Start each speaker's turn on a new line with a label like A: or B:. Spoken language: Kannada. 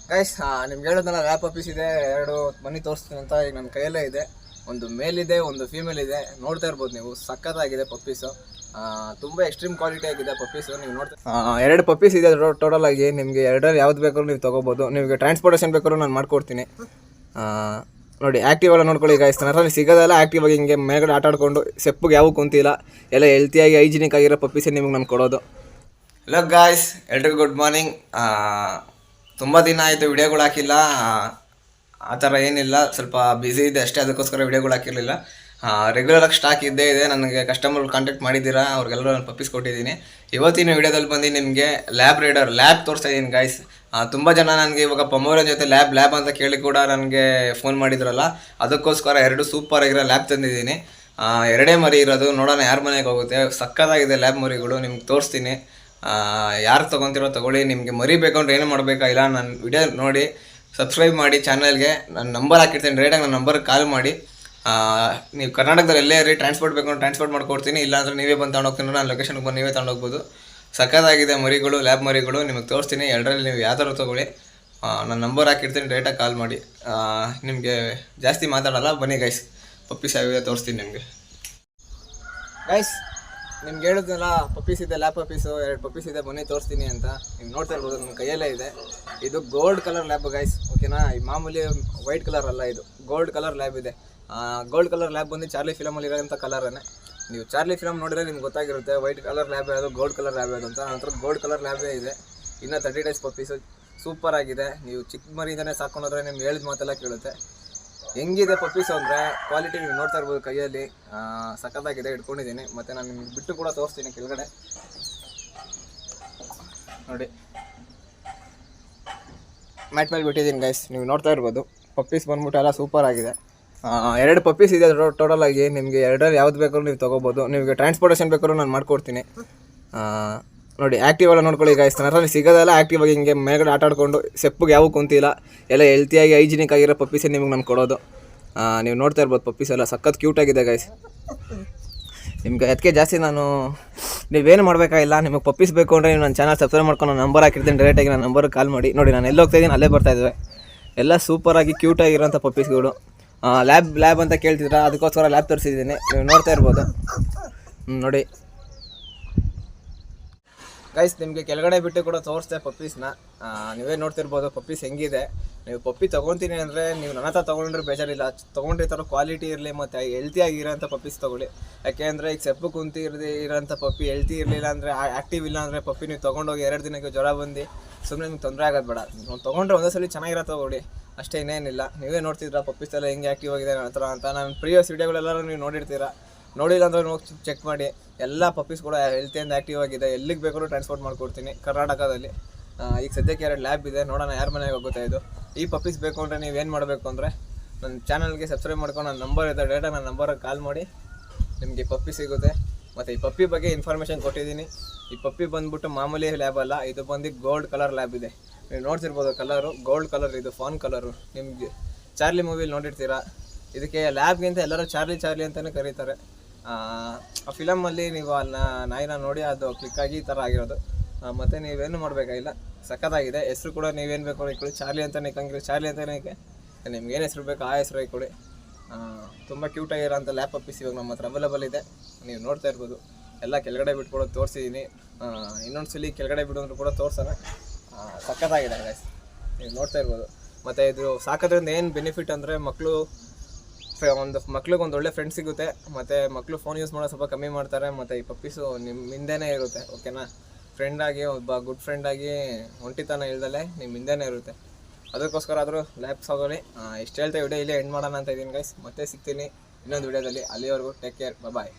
A: ಗೈಸ್ ನಿಮ್ಗೆ ಹೇಳೋದನ್ನ ಲ್ಯಾಪ್ ಪಪ್ಪೀಸ್ ಇದೆ, 2 ಮನಿ ತೋರಿಸ್ತೀನಿ ಅಂತ. ಈಗ ನನ್ನ ಕೈಯಲ್ಲೇ ಇದೆ. ಒಂದು ಮೇಲ್ ಇದೆ, ಒಂದು ಫೀಮೇಲ್ ಇದೆ. ನೋಡ್ತಾ ಇರ್ಬೋದು ನೀವು, ಸಖತ್ತಾಗಿದೆ ಪಪ್ಪೀಸು. ತುಂಬ ಎಕ್ಸ್ಟ್ರೀಮ್ ಕ್ವಾಲಿಟಿ ಆಗಿದೆ ಪಪ್ಪೀಸು. ನೀವು ನೋಡ್ತಾ 2 ಪಪ್ಪೀಸ್ ಇದೆ ಟೋಟಲ್ ಆಗಿ. ನಿಮಗೆ 2ರಲ್ಲಿ ಯಾವ್ದು ಬೇಕಾದ್ರೂ ನೀವು ತೊಗೋಬೋದು. ನಿಮಗೆ ಟ್ರಾನ್ಸ್ಪೋರ್ಟೇಷನ್ ಬೇಕಾದ್ರೂ ನಾನು ಮಾಡ್ಕೊಡ್ತೀನಿ. ನೋಡಿ ಆ್ಯಕ್ಟಿವ್ ಎಲ್ಲ ನೋಡ್ಕೊಳ್ಳಿ ಗೈಸ್. ನನ್ನಲ್ಲಿ ಸಿಗೋದಲ್ಲ ಆ್ಯಕ್ಟಿವ್ ಆಗಿ ಹಿಂಗೆ ಮೇಲ್ಗಡೆ ಆಟ ಆಡ್ಕೊಂಡು ಸೆಪ್ಪಿಗೆ ಯಾವ ಕುಂತಿಲ್ಲ, ಎಲ್ಲ ಹೆಲ್ತಿಯಾಗಿ ಹೈಜಿನಿಕ್ ಆಗಿರೋ ಪಪ್ಪೀಸೇ ನಿಮಗೆ ನಾನು ಕೊಡೋದು. ಹಲೋ ಗಾಯ್ಸ್, ಎಲ್ರಿಗೂ ಗುಡ್ ಮಾರ್ನಿಂಗ್. ತುಂಬ ದಿನ ಆಯಿತು ವಿಡಿಯೋಗಳು ಹಾಕಿಲ್ಲ. ಆ ಥರ ಏನಿಲ್ಲ, ಸ್ವಲ್ಪ ಬ್ಯುಸಿ ಇದೆ ಅಷ್ಟೇ, ಅದಕ್ಕೋಸ್ಕರ ವಿಡಿಯೋಗಳು ಹಾಕಿರಲಿಲ್ಲ. ರೆಗ್ಯುಲರಾಗಿ ಸ್ಟಾಕ್ ಇದ್ದೇ ಇದೆ. ನನಗೆ ಕಸ್ಟಮರ್ ಕಾಂಟ್ಯಾಕ್ಟ್ ಮಾಡಿದ್ದೀರಾ, ಅವ್ರಿಗೆಲ್ಲರೂ ನಾನು ಪಪ್ಪೀಸ್ ಕೊಟ್ಟಿದ್ದೀನಿ. ಇವತ್ತಿನ ವಿಡಿಯೋದಲ್ಲಿ ಬಂದು ನಿಮಗೆ ಲ್ಯಾಬ್ ತೋರಿಸ್ತಾ ಇದ್ದೀನಿ ಗಾಯ್ಸ್. ತುಂಬ ಜನ ನನಗೆ ಇವಾಗ ಪಮೋರನ್ ಜೊತೆ ಲ್ಯಾಬ್ ಅಂತ ಕೇಳಿ ಕೂಡ ನನಗೆ ಫೋನ್ ಮಾಡಿದ್ರಲ್ಲ, ಅದಕ್ಕೋಸ್ಕರ 2 ಸೂಪರ್ ಆಗಿರೋ ಲ್ಯಾಬ್ ತಂದಿದ್ದೀನಿ. 2 ಮರಿ ಇರೋದು, ನೋಡೋಣ ಯಾರ ಮನೆಗೆ ಹೋಗುತ್ತೆ. ಸಕ್ಕತ್ತಾಗಿದೆ ಲ್ಯಾಬ್ ಮರಿಗಳು, ನಿಮ್ಗೆ ತೋರಿಸ್ತೀನಿ. ಯಾರು ತೊಗೊತಿರೋ ತೊಗೊಳ್ಳಿ. ನಿಮಗೆ ಮರಿ ಬೇಕಂದ್ರೆ ಏನು ಮಾಡಬೇಕಾಗಿಲ್ಲ, ನನ್ನ ವಿಡಿಯೋ ನೋಡಿ ಸಬ್ಸ್ಕ್ರೈಬ್ ಮಾಡಿ ಚಾನಲ್ಗೆ. ನಾನು ನಂಬರ್ ಹಾಕಿರ್ತೀನಿ, ಡೈರೆಕ್ಟಾಗಿ ನನ್ನ ನಂಬರ್ಗೆ ಕಾಲ್ ಮಾಡಿ. ನೀವು ಕರ್ನಾಟಕದಲ್ಲಿ ಎಲ್ಲೇ ಇರಿ, ಟ್ರಾನ್ಸ್ಪೋರ್ಟ್ ಬೇಕಂದ್ರೆ ಟ್ರಾನ್ಸ್ಪೋರ್ಟ್ ಮಾಡ್ಕೊಡ್ತೀನಿ. ಇಲ್ಲಾಂದರೆ ನೀವೇ ಬಂದು ತೊಗೊಂಡೋಗ್ತೀನಿ, ನಾನು ಲೊಕೇಶನ್ಗೆ ಬಂದು ನೀವೇ ತೊಗೊಂಡೋಗ್ಬೋದು. ಸಕ್ಕತ್ತಾಗಿದೆ ಮರಿಗಳು, ಲ್ಯಾಬ್ ಮರಿಗಳು. ನಿಮಗೆ ತೋರಿಸ್ತೀನಿ. 2ರಲ್ಲಿ ನೀವು ಯಾವ್ದಾರು ತೊಗೊಳ್ಳಿ. ನನ್ನ ನಂಬರ್ ಹಾಕಿರ್ತೀನಿ, ಡೈರೆಕ್ಟಾಗಿ ಕಾಲ್ ಮಾಡಿ. ನಿಮಗೆ ಜಾಸ್ತಿ ಮಾತಾಡೋಲ್ಲ, ಬನ್ನಿ ಗೈಸ್, ಪಪ್ಪೀಸ್ ಯಾವ್ಯಾವ ತೋರಿಸ್ತೀನಿ ನಿಮಗೆ. ಗೈಸ್ ನಿಮ್ಗೆ ಹೇಳಿದ್ನಲ್ಲ, ಪಪ್ಪೀಸ್ ಇದೆ, ಲ್ಯಾಬ್ ಪಪ್ಪೀಸು 2 ಪಪ್ಪೀಸ್ ಇದೆ, ಬನ್ನಿ ತೋರಿಸ್ತೀನಿ ಅಂತ. ನೀವು ನೋಡ್ತಾ ಇರ್ಬೋದು, ನಿಮ್ಮ ಕೈಯಲ್ಲೇ ಇದೆ. ಇದು ಗೋಲ್ಡ್ ಕಲರ್ ಲ್ಯಾಬ್ ಗೈಸ್, ಓಕೆನಾ. ಈ ಮಾಮೂಲಿ ವೈಟ್ ಕಲರ್ ಅಲ್ಲ, ಇದು ಗೋಲ್ಡ್ ಕಲರ್ ಲ್ಯಾಬ್ ಇದೆ. ಗೋಲ್ಡ್ ಕಲರ್ ಲ್ಯಾಬ್ ಬಂದು ಚಾರ್ಲಿ ಫಿಲಮಲ್ಲಿ ಇರೋಂಥ ಕಲರೇ. ನೀವು ಚಾರ್ಲಿ ಫಿಲಮ್ ನೋಡಿದ್ರೆ ನಿಮ್ಗೆ ಗೊತ್ತಾಗಿರುತ್ತೆ ವೈಟ್ ಕಲರ್ ಲ್ಯಾಬ್ ಯಾವುದು, ಗೋಲ್ಡ್ ಕಲರ್ ಲ್ಯಾಬ್ ಯಾವುದು ಅಂತ. ನಂತರ ಗೋಲ್ಡ್ ಕಲರ್ ಲ್ಯಾಬೇ ಇದೆ. ಇನ್ನು 30 ಡೇಸ್ ಪಪ್ಪೀಸು ಸೂಪರ್ ಆಗಿದೆ. ನೀವು ಚಿಕ್ಕ ಮರಿಯಿಂದನೇ ಸಾಕೊಂಡ್ರೆ ನಿಮ್ಗೆ ಹೇಳಿದ ಮಾತೆಲ್ಲ ಕೇಳುತ್ತೆ. ಹೆಂಗಿದೆ ಪಪ್ಪೀಸು ಅಂದರೆ ಕ್ವಾಲಿಟಿ ನೀವು ನೋಡ್ತಾ ಇರ್ಬೋದು ಕೈಯಲ್ಲಿ. ಸಖತ್ತಾಗಿದೆ, ಇಟ್ಕೊಂಡಿದ್ದೀನಿ. ಮತ್ತು ನಾನು ನಿಮ್ಗೆ ಬಿಟ್ಟು ಕೂಡ ತೋರಿಸ್ತೀನಿ ಕೆಳಗಡೆ ನೋಡಿ. ಮ್ಯಾಟ್ ಮೇಲೆ ಬಿಟ್ಟಿದ್ದೀನಿ ಗೈಸ್, ನೀವು ನೋಡ್ತಾ ಇರ್ಬೋದು. ಪಪ್ಪೀಸ್ ಬಂದ್ಬಿಟ್ಟು ಎಲ್ಲ ಸೂಪರ್ ಆಗಿದೆ. 2 ಪಪ್ಪೀಸ್ ಇದೆ ಟೋಟಲ್ ಆಗಿ. ನಿಮಗೆ 2ರಲ್ಲಿ ಯಾವ್ದು ಬೇಕಾದ್ರೂ ನೀವು ತೊಗೋಬೋದು. ನಿಮಗೆ ಟ್ರಾನ್ಸ್ಪೋರ್ಟೇಷನ್ ಬೇಕಾದ್ರೂ ನಾನು ಮಾಡ್ಕೊಡ್ತೀನಿ. ನೋಡಿ ಆ್ಯಕ್ಟಿವ್ ಎಲ್ಲ ನೋಡ್ಕೊಳ್ಳಿ ಗೈಸ್. ನನ್ನಲ್ಲಿ ಸಿಗೋದಲ್ಲ ಆ್ಯಕ್ಟಿವ್ ಆಗಿ ಹಿಂಗೆ ಮೇಲ್ಗಡೆ ಆಟ ಆಡ್ಕೊಂಡು ಸೆಪ್ಪಿಗೆ ಯಾವ ಕುಂತಿಲ್ಲ, ಎಲ್ಲ ಹೆಲ್ತಿಯಾಗಿ ಹೈಜಿನಿಕ್ ಆಗಿರೋ ಪಪ್ಪೀಸೇ ನಿಮಗೆ ನಾನು ಕೊಡೋದು. ನೀವು ನೋಡ್ತಾ ಇರ್ಬೋದು, ಪಪ್ಪೀಸ್ ಎಲ್ಲ ಸಖತ್ ಕ್ಯೂಟಾಗಿದೆ ಗೈಸ್. ನಿಮ್ಗೆ ಅದಕ್ಕೆ ಜಾಸ್ತಿ ನೀವೇನು ಮಾಡಬೇಕಾಗಿಲ್ಲ. ನಿಮಗೆ ಪಪ್ಪೀಸ್ ಬೇಕು ಅಂದರೆ ನೀವು ನನ್ನ ಚಾನಲ್ ಸಬ್ಸ್ಕ್ರೈಬ್ ಮಾಡ್ಕೊಂಡು ನಾನು ನಂಬರ್ ಹಾಕಿರ್ತೀನಿ, ಡೈರೆಕ್ಟಾಗಿ ನನ್ನ ನಂಬರ್ಗೆ ಕಾಲ್ ಮಾಡಿ. ನೋಡಿ ನಾನು ಎಲ್ಲಿ ಹೋಗ್ತಾಯಿದ್ದೀನಿ ಅಲ್ಲೇ ಬರ್ತಾಯಿದ್ವಿ. ಎಲ್ಲ ಸೂಪರಾಗಿ ಕ್ಯೂಟಾಗಿರೋಂಥ ಪಪ್ಪೀಸ್ಗಳು. ಲ್ಯಾಬ್ ಅಂತ ಕೇಳ್ತಿದ್ರ, ಅದಕ್ಕೋಸ್ಕರ ಲ್ಯಾಬ್ ತರಿಸಿದ್ದೀನಿ. ನೀವು ನೋಡ್ತಾ ಇರ್ಬೋದು ನೋಡಿ ಗೈಸ್. ನಿಮಗೆ ಕೆಳಗಡೆ ಬಿಟ್ಟು ಕೂಡ ತೋರಿಸ್ತೆ ಪಪ್ಪೀಸ್ನ. ನೀವೇ ನೋಡ್ತಿರ್ಬೋದು ಪಪ್ಪೀಸ್ ಹೆಂಗಿದೆ. ನೀವು ಪಪ್ಪಿ ತೊಗೊತೀನಿ ಅಂದರೆ ನೀವು ನನ್ನ ಹತ್ರ ತೊಗೊಂಡ್ರೆ ಬೇಜಾರಿಲ್ಲ. ತೊಗೊಂಡಿರ್ತಾರೋ ಕ್ವಾಲಿಟಿ ಇರಲಿ ಮತ್ತು ಹೆಲ್ತಿಯಾಗಿರೋಂಥ ಪಪ್ಪೀಸ್ ತೊಗೊಳ್ಳಿ. ಯಾಕೆಂದರೆ ಈಗ ಸೆಪ್ಪು ಕುಂತಿ ಇರೋಂಥ ಪಪ್ಪಿ ಹೆಲ್ತಿ ಇರಲಿಲ್ಲ ಅಂದರೆ, ಆ್ಯಕ್ಟಿವ್ ಇಲ್ಲ ಅಂದರೆ ಪಪ್ಪಿ ನೀವು ತೊಗೊಂಡೋಗಿ 2 ದಿನಕ್ಕೆ ಜ್ವರ ಬಂದು ಸುಮ್ಮನೆ ನಿಮ್ಗೆ ತೊಂದರೆ ಆಗೋದು ಬೇಡ. ನೀವು ತೊಗೊಂಡ್ರೆ ಒಂದೇ ಸಲ ಚೆನ್ನಾಗಿರೋ ತೊಗೊಳ್ಳಿ, ಅಷ್ಟೇ, ಇನ್ನೇನಿಲ್ಲ. ನೀವೇ ನೋಡ್ತಿದ್ರ ಪಪ್ಪೀಸ್ ಎಲ್ಲ ಹೆಂಗೆ ಆ್ಯಕ್ಟಿವ್ ಆಗಿದೆ ನನ್ನ ಹತ್ರ ಅಂತ. ನಾನು ಪ್ರೀವಿಯಸ್ ವಿಡಿಯೋಗಳೆಲ್ಲರೂ ನೀವು ನೋಡಿರ್ತೀರ. ನೋಡಿಲ್ಲ ಅಂದರೆ ಹೋಗಿ ಚೆಕ್ ಮಾಡಿ. ಎಲ್ಲ ಪಪ್ಪೀಸ್ ಕೂಡ ಹೆಲ್ತಿಯಿಂದ ಆ್ಯಕ್ಟಿವ್ ಆಗಿದೆ. ಎಲ್ಲಿಗೆ ಬೇಕಾದ್ರೂ ಟ್ರಾನ್ಸ್ಪೋರ್ಟ್ ಮಾಡ್ಕೊಡ್ತೀನಿ ಕರ್ನಾಟಕದಲ್ಲಿ. ಈಗ ಸದ್ಯಕ್ಕೆ 2 ಲ್ಯಾಬ್ ಇದೆ, ನೋಡೋಣ ಯಾರ ಮನೆಗೆ ಹೋಗುತ್ತೆ ಇದು. ಈ ಪಪ್ಪೀಸ್ ಬೇಕು ಅಂದರೆ ನೀವೇನು ಮಾಡಬೇಕು ಅಂದರೆ ನನ್ನ ಚಾನಲ್ಗೆ ಸಬ್ಸ್ಕ್ರೈಬ್ ಮಾಡ್ಕೊಂಡು ನನ್ನ ನಂಬರ್ ಇದೆ, ಡೈರೆಕ್ಟಾಗಿ ನನ್ನ ನಂಬರ್ಗೆ ಕಾಲ್ ಮಾಡಿ. ನಿಮಗೆ ಪಪ್ಪಿ ಸಿಗುತ್ತೆ. ಮತ್ತು ಈ ಪಪ್ಪಿ ಬಗ್ಗೆ ಇನ್ಫಾರ್ಮೇಷನ್ ಕೊಟ್ಟಿದ್ದೀನಿ. ಈ ಪಪ್ಪಿ ಬಂದುಬಿಟ್ಟು ಮಾಮೂಲಿ ಲ್ಯಾಬ್ ಅಲ್ಲ, ಇದು ಬಂದು ಗೋಲ್ಡ್ ಕಲರ್ ಲ್ಯಾಬ್ ಇದೆ. ನೀವು ನೋಡ್ತಿರ್ಬೋದು ಕಲರು, ಗೋಲ್ಡ್ ಕಲರ್, ಇದು ಫಾನ್ ಕಲರು. ನಿಮಗೆ ಚಾರ್ಲಿ ಮೂವಿಲಿ ನೋಡಿರ್ತೀರ. ಇದಕ್ಕೆ ಲ್ಯಾಬ್ಗಿಂತ ಎಲ್ಲರೂ ಚಾರ್ಲಿ ಅಂತಲೇ ಕರೀತಾರೆ. ಆ ಫಿಲಮಲ್ಲಿ ನೀವು ನಾಯಿನ ನೋಡಿ ಅದು ಕ್ಲಿಕ್ಕಾಗಿ ಈ ಥರ ಆಗಿರೋದು. ಮತ್ತು ನೀವೇನು ಮಾಡಬೇಕಾಗಿಲ್ಲ, ಸಖತ್ತಾಗಿದೆ. ಹೆಸರು ಕೂಡ ನೀವೇನು ಬೇಕು ಇಟ್ಕೊಳ್ಳಿ, ಚಾರ್ಲಿ ಅಂತಲೇ ಇಕ್ಕಂಗಿಲ್ಲ, ಚಾರ್ಲಿ ಅಂತಲೇ ಇಕ್ಕೆ. ನಿಮ್ಗೆ ಏನು ಹೆಸರು ಬೇಕು ಆ ಹೆಸರು ಇಟ್ಕೊಳ್ಳಿ. ತುಂಬ ಕ್ಯೂಟಾಗಿರೋಂಥ ಲ್ಯಾಬ್ ಪಪ್ಪೀಸ್ ಇವಾಗ ನಮ್ಮ ಹತ್ರ ಅವೈಲೇಬಲ್ ಇದೆ. ನೀವು ನೋಡ್ತಾ ಇರ್ಬೋದು. ಎಲ್ಲ ಕೆಳಗಡೆ ಬಿಟ್ಕೊಡೋದು ತೋರಿಸಿದ್ದೀನಿ. ಇನ್ನೊಂದ್ಸಲಿ ಕೆಳಗಡೆ ಬಿಡೋದ್ರು ಕೂಡ ತೋರಿಸೋಣ. ಸಖತ್ತಾಗಿದೆ ಗೈಸ್, ನೀವು ನೋಡ್ತಾ ಇರ್ಬೋದು. ಮತ್ತು ಇದು ಸಾಕೋದ್ರಿಂದ ಏನು ಬೆನಿಫಿಟ್ ಅಂದರೆ ಮಕ್ಳಿಗೆ ಒಂದು ಒಳ್ಳೆ ಫ್ರೆಂಡ್ ಸಿಗುತ್ತೆ. ಮತ್ತು ಮಕ್ಕಳು ಫೋನ್ ಯೂಸ್ ಮಾಡೋದು ಸ್ವಲ್ಪ ಕಮ್ಮಿ ಮಾಡ್ತಾರೆ. ಮತ್ತು ಈ ಪಪ್ಪೀಸು ನಿಮ್ಮ ಹಿಂದೆನೇ ಇರುತ್ತೆ, ಓಕೆನಾ. ಫ್ರೆಂಡಾಗಿ, ಒಬ್ಬ ಗುಡ್ ಫ್ರೆಂಡಾಗಿ ಒಂಟಿತನ ಇಲ್ದಲೆ ನಿಮ್ಮ ಹಿಂದೆನೇ ಇರುತ್ತೆ. ಅದಕ್ಕೋಸ್ಕರ ಆದರೂ ಲ್ಯಾಬ್ಸ್ ಹೋಗೋಳಿ. ಇಷ್ಟು ಹೇಳ್ತಾ ವಿಡಿಯೋ ಇಲ್ಲೇ ಎಂಡ್ ಮಾಡೋಣ ಅಂತ ಇದ್ದೀನಿ ಗೈಸ್. ಮತ್ತೆ ಸಿಗ್ತೀನಿ ಇನ್ನೊಂದು ವಿಡಿಯೋದಲ್ಲಿ. ಅಲ್ಲಿವರೆಗೂ ಟೇಕ್ ಕೇರ್, ಬಾಯ್.